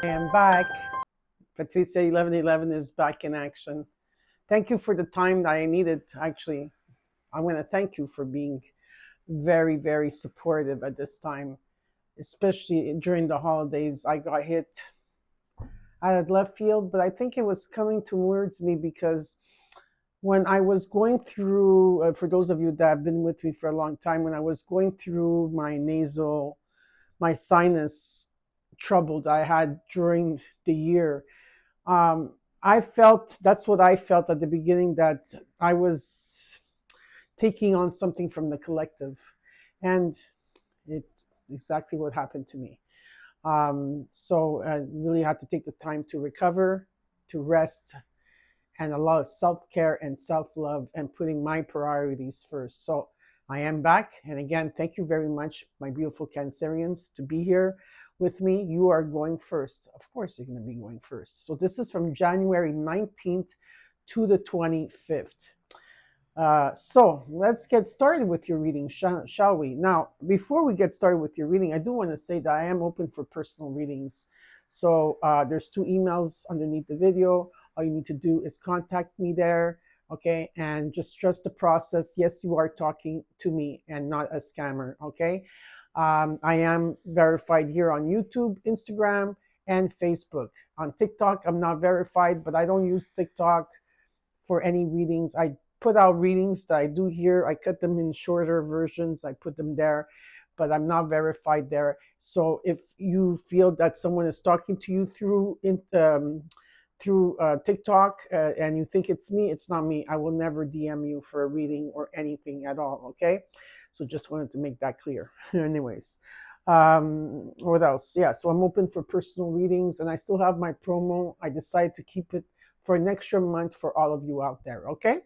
I am back. Patrizia 1111 is back in action. Thank you for the time that I needed. Actually, I want to thank you for being very, very supportive at this time, especially during the holidays. I got hit out of left field, but I think it was coming towards me because when I was going through, for those of you that have been with me for a long time, when I was going through my sinus trouble that I had during the year, I felt that's what I felt at the beginning, that I was taking on something from the collective, and it's exactly what happened to me. So I really had to take the time to recover, to rest, and a lot of self care and self love, and putting my priorities first. So I am back, and again, thank you very much, my beautiful Cancerians, to be here with me. You are going first. Of course, you're going to be going first. So this is from January 19th to the 25th. So let's get started with your reading, shall we? Now, before we get started with your reading, I do want to say that I am open for personal readings. So there's 2 emails underneath the video. All you need to do is contact me there, okay? And just trust the process. Yes, you are talking to me and not a scammer, okay? I am verified here on YouTube, Instagram, and Facebook. On TikTok, I'm not verified, but I don't use TikTok for any readings. I put out readings that I do here. I cut them in shorter versions. I put them there, but I'm not verified there. So if you feel that someone is talking to you through TikTok and you think it's me, it's not me. I will never DM you for a reading or anything at all. Okay, so just wanted to make that clear. Anyways, what else? Yeah, so I'm open for personal readings, and I still have my promo. I decided to keep it for an extra month for all of you out there. Okay,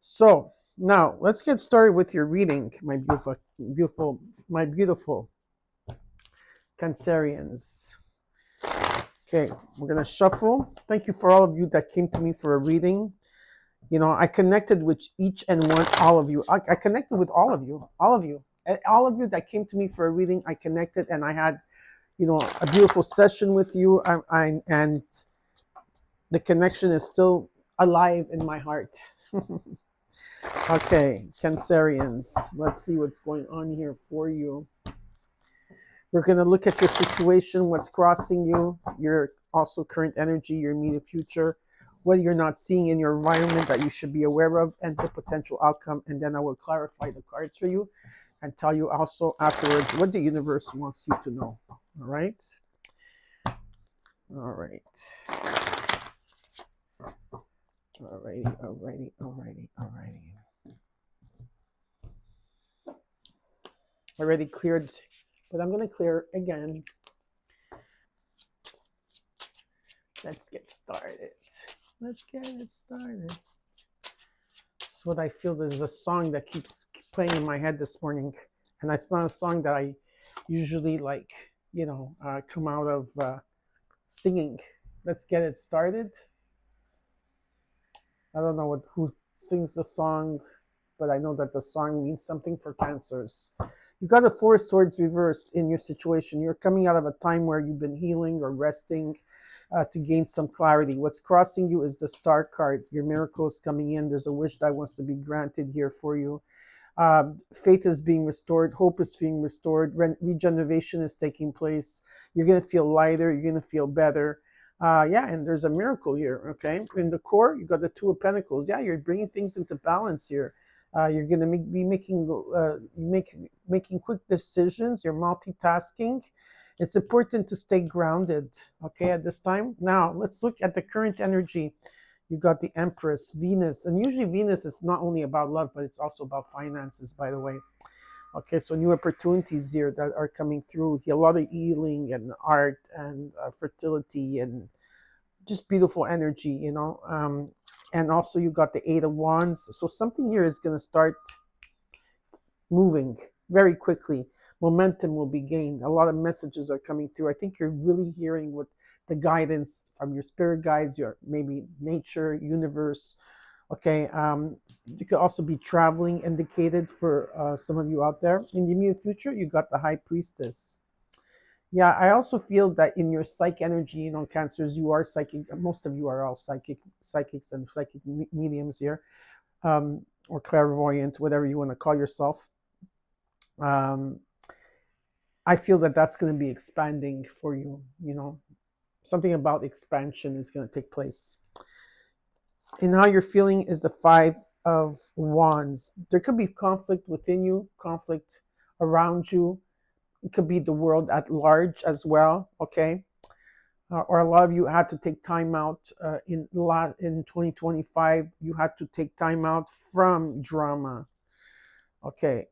so now let's get started with your reading, my beautiful Cancerians. Okay, we're gonna shuffle. Thank you for all of you that came to me for a reading. You know, I connected with each and one, all of you. I connected with all of you, and all of you that came to me for a reading. I connected, and I had, a beautiful session with you. And the connection is still alive in my heart. Okay, Cancerians, let's see what's going on here for you. We're going to look at your situation, what's crossing you, your also current energy, your immediate future, what you're not seeing in your environment that you should be aware of, and the potential outcome. And then I will clarify the cards for you and tell you also afterwards what the universe wants you to know. All right? All right. Alrighty. Already cleared, but I'm going to clear again. Let's get started. So what I feel, there's a song that keeps playing in my head this morning, and it's not a song that I usually come out of singing. Let's get it started. I don't know who sings the song, but I know that the song means something for Cancers. You got a 4 of Swords reversed in your situation. You're coming out of a time where you've been healing or resting to gain some clarity. What's crossing you is the Star card. Your miracle is coming in. There's a wish that wants to be granted here for you. Faith is being restored. Hope is being restored. Regeneration is taking place. You're going to feel lighter. You're going to feel better. And there's a miracle here, okay? In the core, you got the 2 of Pentacles. Yeah, you're bringing things into balance here. You're going to be making quick decisions. You're multitasking. It's important to stay grounded, okay, at this time. Now, let's look at the current energy. You got the Empress, Venus. And usually Venus is not only about love, but it's also about finances, by the way. Okay, so new opportunities here that are coming through. A lot of healing and art and fertility and just beautiful energy, and also you got the 8 of Wands. So something here is going to start moving very quickly. Momentum will be gained. A lot of messages are coming through. I think you're really hearing what the guidance from your spirit guides, your maybe nature, universe. Okay, you could also be traveling indicated for some of you out there. In the immediate future, you got the High Priestess. Yeah, I also feel that in your psych energy, cancers, you are psychic. Most of you are all psychics and psychic mediums here, or clairvoyant, whatever you want to call yourself. um, I feel that that's going to be expanding for you. Something about expansion is going to take place. And how you're feeling is the Five of Wands. There could be conflict within you, conflict around you. It could be the world at large as well. Okay. Or a lot of you had to take time out in 2025. You had to take time out from drama. Okay.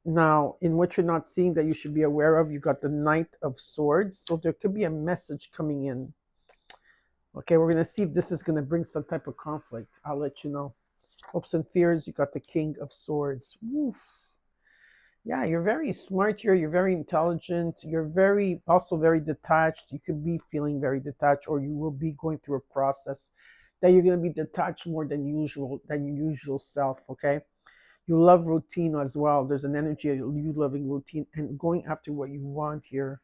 Now, in what you're not seeing that you should be aware of, you got the Knight of Swords. So there could be a message coming in. Okay, we're going to see if this is going to bring some type of conflict. I'll let you know. Hopes and fears, you got the King of Swords. Woof. Yeah, you're very smart here. You're very intelligent. You're also very detached. You could be feeling very detached, or you will be going through a process that you're going to be detached more than usual, than your usual self. Okay. You love routine as well. There's an energy of you loving routine and going after what you want here.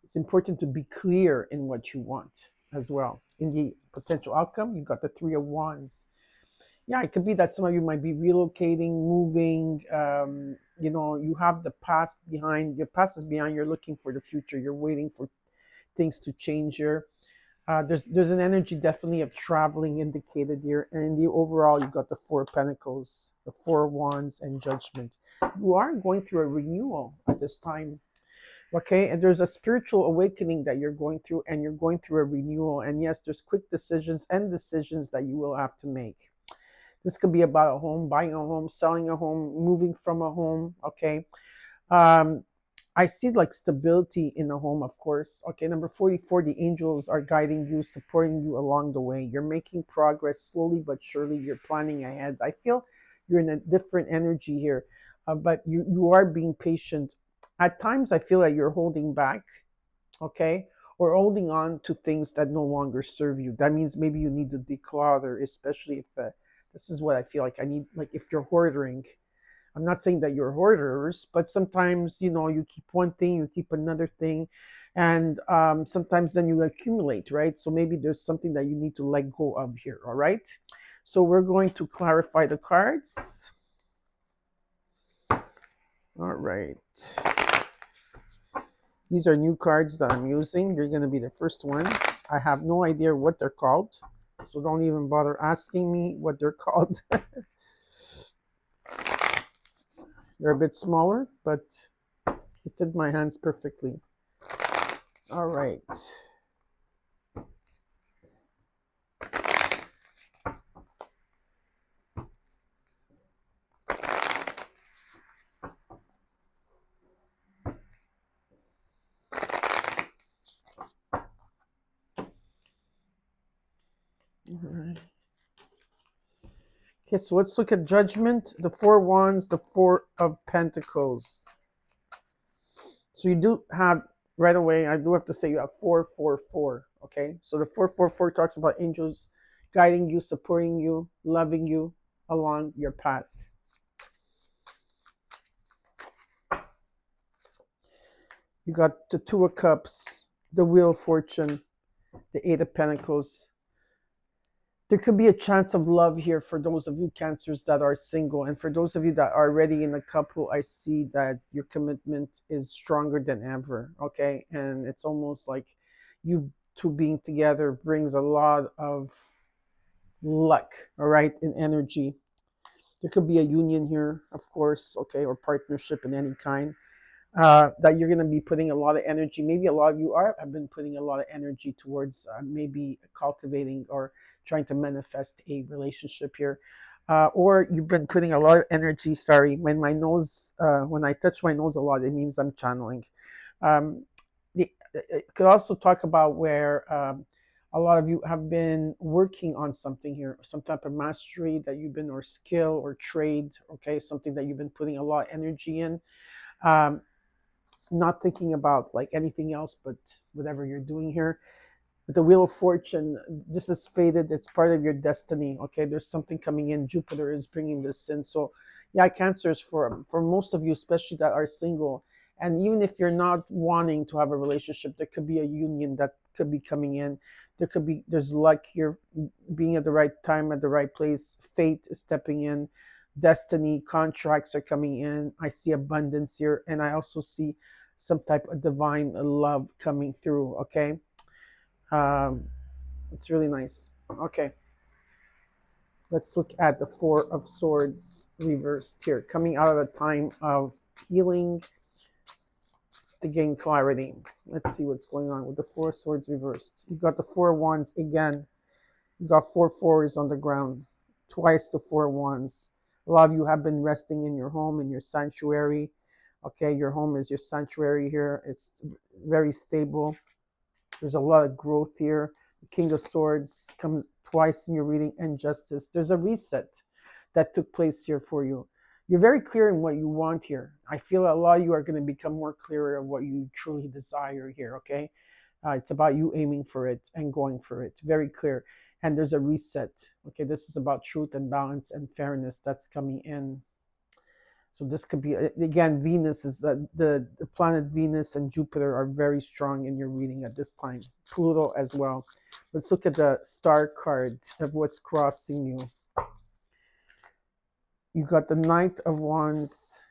It's important to be clear in what you want as well. In the potential outcome, you got the Three of Wands. Yeah, it could be that some of you might be relocating, moving. You have the past behind. Your past is behind. You're looking for the future. You're waiting for things to change here. There's an energy definitely of traveling indicated here, and in the overall, you got the Four of Pentacles, the Four of Wands, and Judgment. You are going through a renewal at this time, okay? And there's a spiritual awakening that you're going through, and you're going through a renewal. And yes, there's quick decisions and decisions that you will have to make. This could be about a home, buying a home, selling a home, moving from a home, okay? Um, I see like stability in the home, of course. Okay, number 44, the angels are guiding you, supporting you along the way. You're making progress slowly but surely. You're planning ahead. I feel you're in a different energy here, but you are being patient. At times, I feel like you're holding back, okay, or holding on to things that no longer serve you. That means maybe you need to declutter, especially if this is what I feel like I need, like if you're hoarding. I'm not saying that you're hoarders, but sometimes, you keep one thing, you keep another thing, and sometimes then you accumulate, right? So maybe there's something that you need to let go of here, all right? So we're going to clarify the cards. All right. These are new cards that I'm using. They're going to be the first ones. I have no idea what they're called, so don't even bother asking me what they're called. They're a bit smaller, but they fit my hands perfectly. All right. All right. Okay, so let's look at Judgment, the Four Wands, the Four of Pentacles. So you do have, right away, I do have to say you have 444, okay? So the 444 talks about angels guiding you, supporting you, loving you along your path. You got the Two of Cups, the Wheel of Fortune, the Eight of Pentacles. There could be a chance of love here for those of you Cancers that are single. And for those of you that are already in a couple, I see that your commitment is stronger than ever, okay? And it's almost like you two being together brings a lot of luck, all right, in energy. There could be a union here, of course, okay, or partnership in any kind. That you're going to be putting a lot of energy. Maybe a lot of you have been putting a lot of energy towards maybe cultivating or trying to manifest a relationship here. Or you've been putting a lot of energy. Sorry, when I touch my nose a lot, it means I'm channeling. It could also talk about where a lot of you have been working on something here, some type of mastery that you've been, or skill or trade, okay, something that you've been putting a lot of energy in. Not thinking about like anything else but whatever you're doing here. With the Wheel of Fortune, this is fated. It's part of your destiny. Okay, there's something coming in. Jupiter is bringing this in. So, yeah, Cancers, for most of you, especially that are single And even if you're not wanting to have a relationship, there could be a union that could be coming in. There's luck here, being at the right time at the right place. Fate is stepping in, destiny, contracts are coming in. I see abundance here, and I also see some type of divine love coming through. Okay, um, it's really nice. Okay, let's look at the Four of Swords reversed here, coming out of a time of healing to gain clarity. Let's see what's going on with the Four Swords reversed. You got the Four Wands again. You got four fours on the ground, twice the Four Wands. A lot of you have been resting in your home, in your sanctuary. Okay, your home is your sanctuary here. It's very stable. There's a lot of growth here. The King of Swords comes twice in your reading, and Justice. There's a reset that took place here for you. You're very clear in what you want here. I feel a lot of you are going to become more clearer of what you truly desire here, okay? It's about you aiming for it and going for it. Very clear. And there's a reset. Okay, this is about truth and balance and fairness that's coming in. So this could be, again, Venus is, the planet Venus and Jupiter are very strong in your reading at this time. Pluto as well. Let's look at the star card of what's crossing you. You got the Knight of Wands,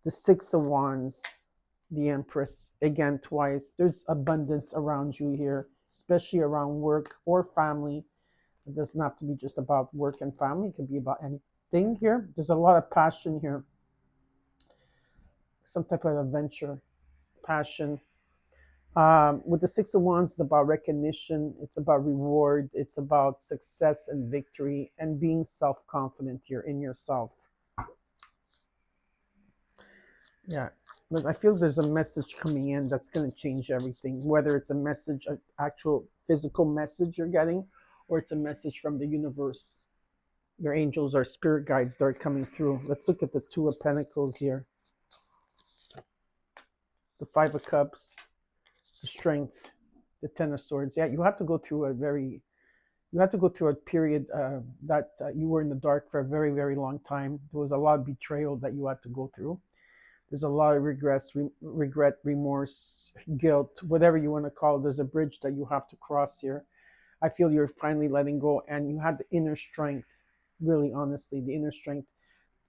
the Six of Wands, the Empress, again, twice. There's abundance around you here, especially around work or family. It doesn't have to be just about work and family. It could be about anything here. There's a lot of passion here. Some type of adventure, passion. With the Six of Wands, it's about recognition. It's about reward. It's about success and victory and being self-confident here in yourself. Yeah, but I feel there's a message coming in that's going to change everything, whether it's a message, an actual physical message you're getting, or it's a message from the universe. Your angels or spirit guides that are coming through. Let's look at the Two of Pentacles here. The Five of Cups, the Strength, the Ten of Swords. Yeah, you have to go through a period that you were in the dark for a very, very long time. There was a lot of betrayal that you had to go through. There's a lot of regret, remorse, guilt, whatever you want to call it. There's a bridge that you have to cross here. I feel you're finally letting go, and you had the inner strength, really honestly, the inner strength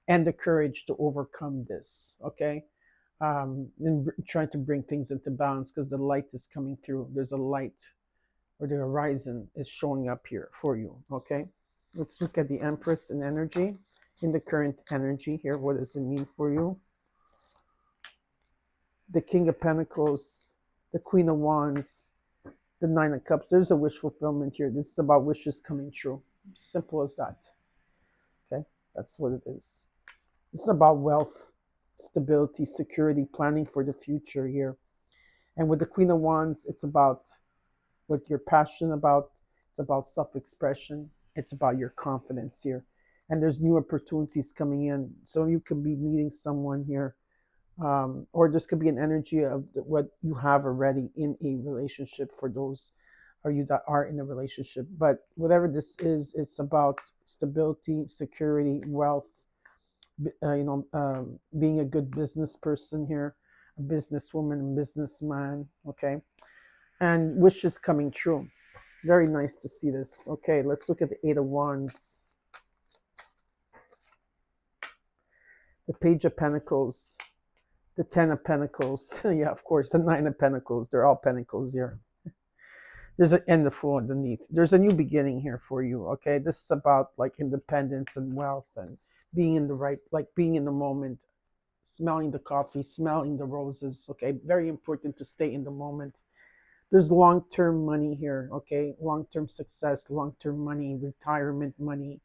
and the courage to overcome this, okay? And trying to bring things into balance because the light is coming through. There's a light, or the horizon is showing up here for you, okay? Let's look at the Empress and energy, in the current energy here. What does it mean for you? The King of Pentacles, the Queen of Wands, the Nine of Cups. There's a wish fulfillment here. This is about wishes coming true. Simple as that. Okay, that's what it is. This is about wealth, stability, security, planning for the future here. And with the Queen of Wands, it's about what you're passionate about. It's about self-expression. It's about your confidence here. And there's new opportunities coming in. So you could be meeting someone here. Or this could be an energy of what you have already in a relationship for those of you that are in a relationship. But whatever this is, it's about stability, security, wealth, being a good business person here, a businesswoman, businessman, okay? And wishes coming true. Very nice to see this. Okay, let's look at the Eight of Wands. The Page of Pentacles. The Ten of Pentacles. Yeah, of course, the Nine of Pentacles. They're all Pentacles here. There's an end of Fool underneath. There's a new beginning here for you, okay? This is about like independence and wealth and being in the right, like being in the moment, smelling the coffee, smelling the roses, okay? Very important to stay in the moment. There's long-term money here, okay? Long-term success, long-term money, retirement money.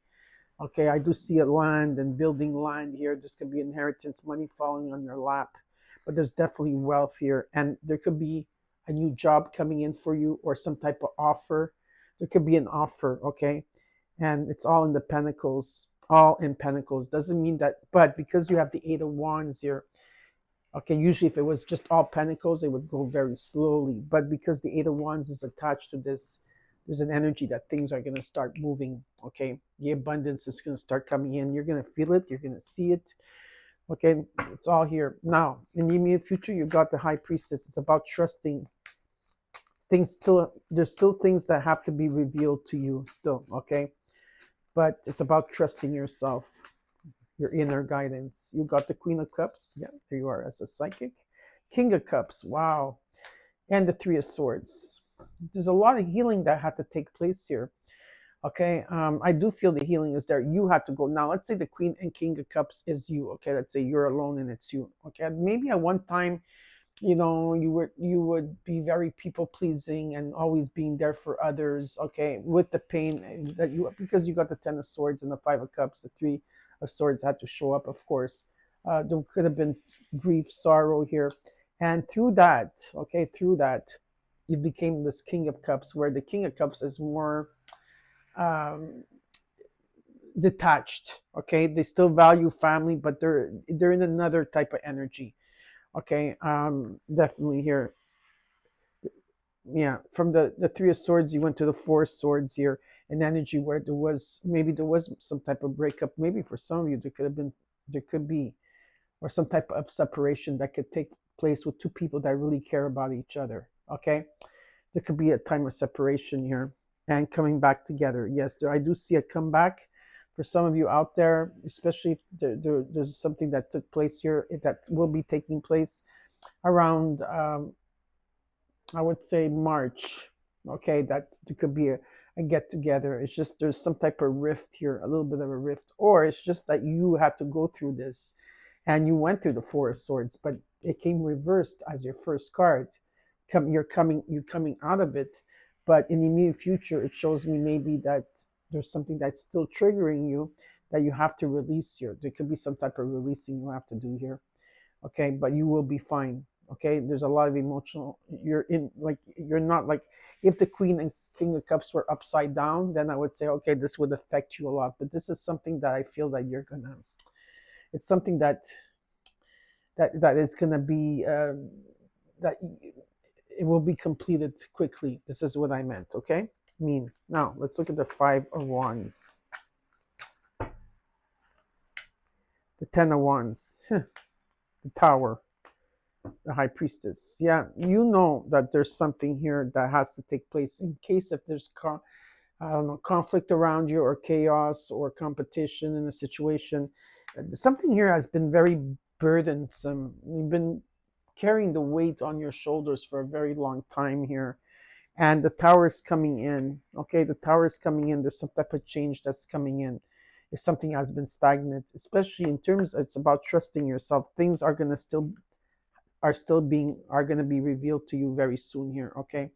Okay, I do see a land and building land here. This could be inheritance money falling on your lap, but there's definitely wealth here. And there could be a new job coming in for you or some type of offer. There could be an offer, okay? And it's all in the Pentacles, all in Pentacles. Doesn't mean that, but because you have the Eight of Wands here, okay, usually if it was just all Pentacles, it would go very slowly. But because the Eight of Wands is attached to this, there's an energy that things are going to start moving, okay? The abundance is going to start coming in. You're going to feel it. You're going to see it, Okay, it's all here. Now, in the immediate future, you got the high priestess. It's about trusting things. There's still things that have to be revealed to you still, okay? But it's about trusting yourself, your inner guidance. You got the Queen of Cups. Yeah, there you are as a psychic. King of Cups. Wow. And the Three of Swords. There's a lot of healing that had to take place here. Okay, I do feel the healing is there. You had to go. Now, let's say the Queen and King of Cups is you. Okay, let's say you're alone and it's you. Okay, maybe at one time, you would be very people pleasing and always being there for others. Okay, with the pain that you, because you got the Ten of Swords and the Five of Cups, the Three of Swords had to show up. Of course, there could have been grief, sorrow here, and through that, okay, through that, you became this King of Cups, where the King of Cups is more um, detached. Okay, they still value family, but they're in another type of energy. Okay, definitely here. Yeah, from the Three of Swords, you went to the Four of Swords here, an energy where there was some type of breakup. Maybe for some of you, there could be, or some type of separation that could take place with two people that really care about each other. Okay, there could be a time of separation here and coming back together. Yes, I do see a comeback for some of you out there, especially if there's something that took place here that will be taking place around, I would say, March. Okay, that there could be a get together. It's just there's some type of rift here, a little bit of a rift, or it's just that you had to go through this and you went through the Four of Swords, but it came reversed as your first card. You're coming out of it, but in the immediate future, it shows me maybe that there's something that's still triggering you that you have to release here. There could be some type of releasing you have to do here. Okay, but you will be fine. Okay, there's a lot of emotional. You're not like, if the Queen and King of Cups were upside down, then I would say, okay, this would affect you a lot. But this is something that I feel that you're gonna. It's something that is gonna be that it will be completed quickly. This is what I meant. Okay, now let's look at the Five of Wands, the Ten of Wands, the Tower, the High Priestess. Yeah, you know that there's something here that has to take place in case if there's I don't know, conflict around you or chaos or competition in a situation. Something here has been very burdensome. You've been carrying the weight on your shoulders for a very long time here. And the tower is coming in. Okay, the tower is coming in. There's some type of change that's coming in. If something has been stagnant, especially in terms, it's about trusting yourself. Things are gonna still are gonna be revealed to you very soon here. Okay,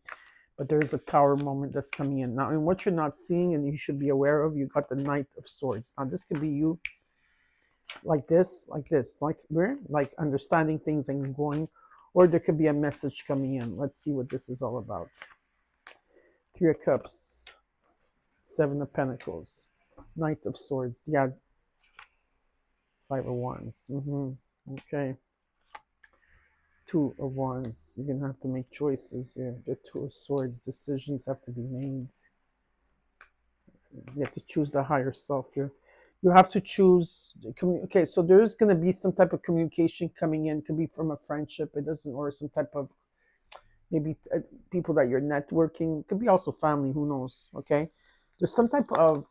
but there is a tower moment that's coming in now. And what you're not seeing and you should be aware of, you got the Knight of Swords. Now this could be you, like this, like we're like understanding things and going, or there could be a message coming in. Let's see what this is all about. Three of Cups, Seven of Pentacles, Knight of Swords. Yeah, Five of Wands. Okay. Two of Wands. You're gonna have to make choices here. The Two of Swords. Decisions have to be made. You have to choose the higher self here. You have to choose. Okay, so there is gonna be some type of communication coming in. Could be from a friendship. It doesn't, or some type of maybe people that you're networking. Could be also family. Who knows? Okay. There's some type of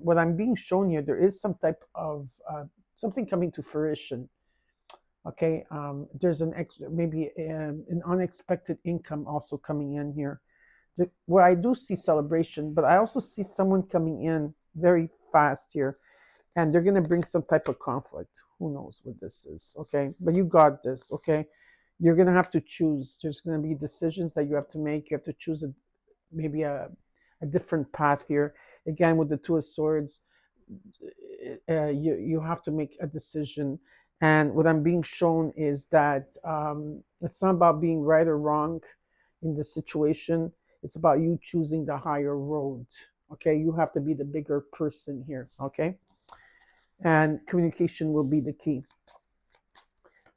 what I'm being shown here. There is some type of something coming to fruition. Okay, there's maybe an unexpected income also coming in here. Where I do see celebration, but I also see someone coming in very fast here, and they're gonna bring some type of conflict. Who knows what this is? Okay, but you got this. Okay, you're gonna have to choose. There's gonna be decisions that you have to make. You have to choose maybe a different path here. Again, with the Two of Swords, you have to make a decision. And what I'm being shown is that it's not about being right or wrong in this situation. It's about you choosing the higher road. Okay, you have to be the bigger person here. Okay, and communication will be the key.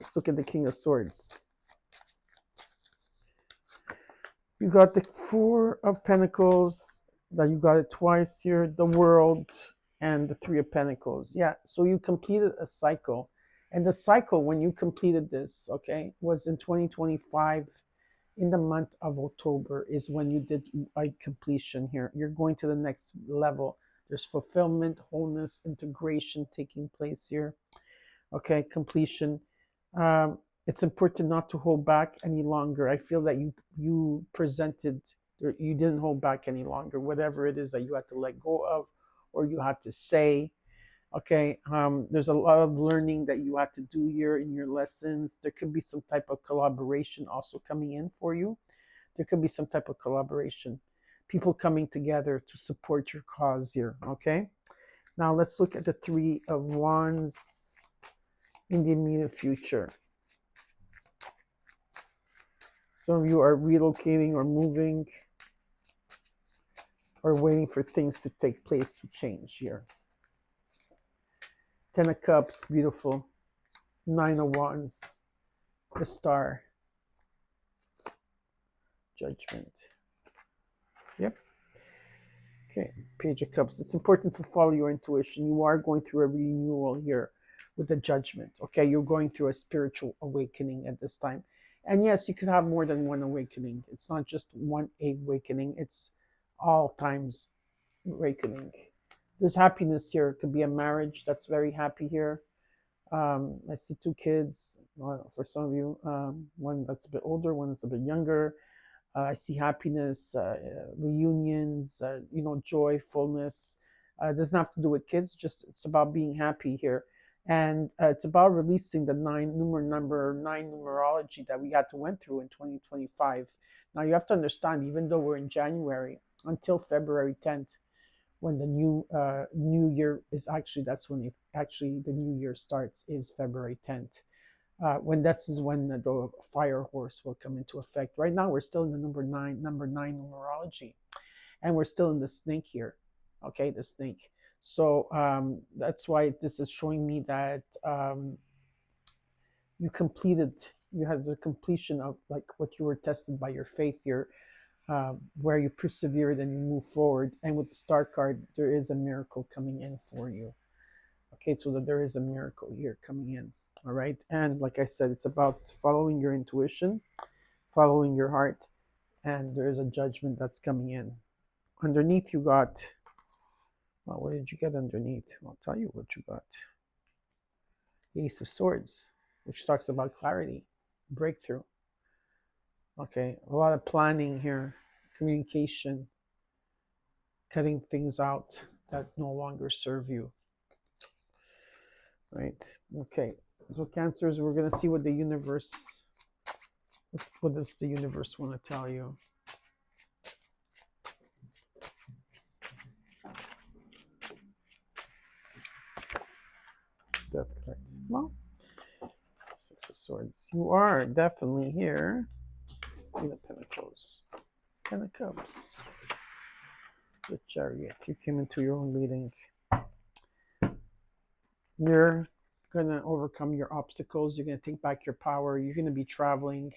Let's look at the King of Swords. You got the Four of Pentacles. That you got it twice here. The World and the Three of Pentacles. Yeah, so you completed a cycle. And the cycle, when you completed this, okay, was in 2025, in the month of October, is when you did a completion here. You're going to the next level. There's fulfillment, wholeness, integration taking place here. Okay, completion. It's important not to hold back any longer. I feel that you presented, or you didn't hold back any longer. Whatever it is that you had to let go of, or you had to say. Okay, there's a lot of learning that you had to do here in your lessons. There could be some type of collaboration also coming in for you. There could be some type of collaboration, people coming together to support your cause here. Okay, now let's look at the Three of Wands in the immediate future. Some of you are relocating or moving or waiting for things to take place to change here. Ten of Cups, beautiful. Nine of Wands, the Star, Judgment. Yep. Okay, Page of Cups. It's important to follow your intuition. You are going through a renewal here with the Judgment. Okay, you're going through a spiritual awakening at this time. And yes, you could have more than one awakening. It's not just one awakening. It's all times awakening. There's happiness here. It could be a marriage that's very happy here. I see two kids for some of you. One that's a bit older, one that's a bit younger. I see happiness, reunions, joy, fullness. It doesn't have to do with kids. Just it's about being happy here, and it's about releasing the number nine numerology that we had to went through in 2025. Now you have to understand, even though we're in January, until February 10th, when the new year is actually, that's when the new year starts, is February 10th. When this is when the fire horse will come into effect. Right now we're still in the number nine numerology, and we're still in the snake here. Okay, the snake. So that's why this is showing me that you had the completion of like what you were tested by your faith here, where you persevered and you move forward. And with the Star card, there is a miracle coming in for you. Okay, so that there is a miracle here coming in. All right, and like I said, it's about following your intuition, following your heart, and there is a judgment that's coming in. Underneath, you got, well, what did you get underneath? I'll tell you what you got. The Ace of Swords, which talks about clarity, breakthrough. Okay, a lot of planning here, communication, cutting things out that no longer serve you. Right, okay. So Cancers, we're going to see what the universe, what does the universe want to tell you? Death card. Well, Six of Swords. You are definitely here. Queen of Pentacles. Ten of Cups. The Chariot. You came into your own reading. You're going to overcome your obstacles. You're going to take back your power. You're going to be traveling.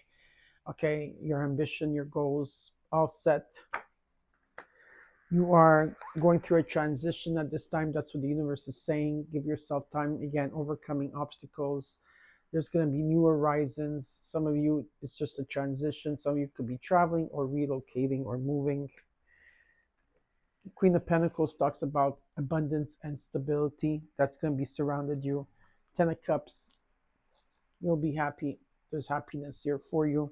Okay, your ambition, your goals, all set. You are going through a transition at this time. That's what the universe is saying. Give yourself time. Again, overcoming obstacles. There's going to be new horizons. Some of you, it's just a transition. Some of you could be traveling or relocating or moving. Queen of Pentacles talks about abundance and stability. That's going to be surrounded you. Ten of Cups, you'll be happy. There's happiness here for you.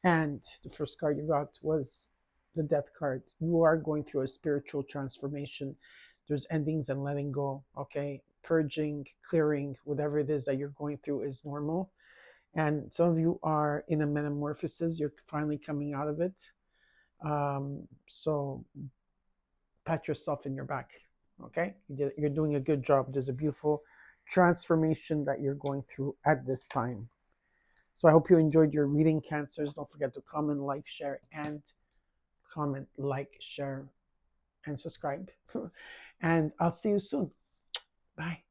And the first card you got was the Death card. You are going through a spiritual transformation. There's endings and letting go. Okay, purging, clearing, whatever it is that you're going through is normal. And some of you are in a metamorphosis. You're finally coming out of it. So pat yourself in your back. Okay, you're doing a good job. There's a beautiful transformation that you're going through at this time. So I hope you enjoyed your reading, Cancers. Don't forget to comment, like, share, and subscribe. And I'll see you soon. Bye.